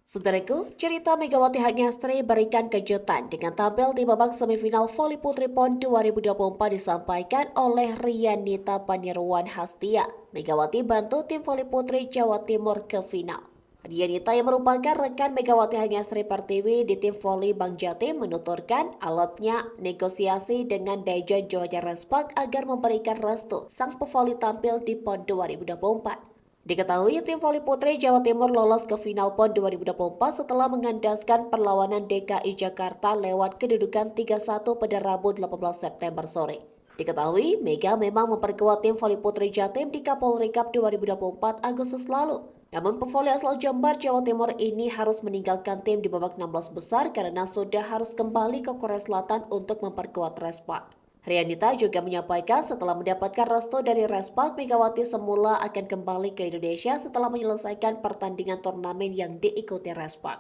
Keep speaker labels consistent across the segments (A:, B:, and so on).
A: Saudaraku, cerita Megawati Hangestri berikan kejutan dengan tampil di babak semifinal voli putri PON 2024 disampaikan oleh Rianita Panirwan Hastia. Megawati bantu tim voli putri Jawa Timur ke final. Rianita yang merupakan rekan Megawati Hangestri Pertiwi di tim voli Bang Jatim menuturkan alatnya negosiasi dengan Dejan Joja Respak agar memberikan restu sang pevoli tampil di PON 2024. Diketahui tim voli putri Jawa Timur lolos ke final PON 2024 setelah mengandaskan perlawanan DKI Jakarta lewat kedudukan 3-1 pada Rabu 18 September sore. Diketahui, Mega memang memperkuat tim voli putri Jatim di Kapolri Cup 2024 Agustus lalu. Namun pevoli asal Jember, Jawa Timur ini harus meninggalkan tim di babak 16 besar karena sudah harus kembali ke Korea Selatan untuk memperkuat Respak. Rianita juga menyampaikan setelah mendapatkan restu dari Respak, Megawati semula akan kembali ke Indonesia setelah menyelesaikan pertandingan turnamen yang diikuti Respak.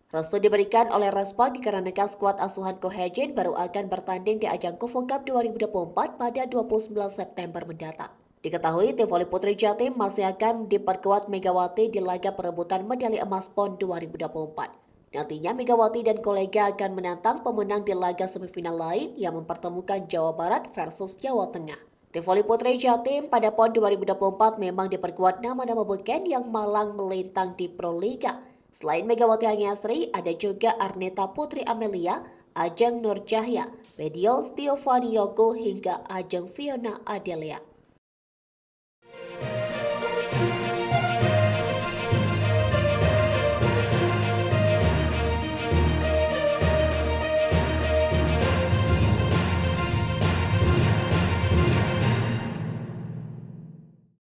A: Restu diberikan oleh Respak dikarenakan skuad asuhan Kohejin baru akan bertanding di ajang Kufu Cup 2024 pada 29 September mendatang. Diketahui tim voli putri Jatim masih akan diperkuat Megawati di laga perebutan medali emas PON 2024. Nantinya Megawati dan kolega akan menantang pemenang di laga semifinal lain yang mempertemukan Jawa Barat versus Jawa Tengah. Tim voli putri Jatim pada PON 2024 memang diperkuat nama-nama beken yang malang melintang di Pro Liga. Selain Megawati Hangestri, ada juga Arneta Putri Amelia, Ajeng Nur Cahya, Mediol Stiovani Yogo hingga Ajeng Fiona Adelia.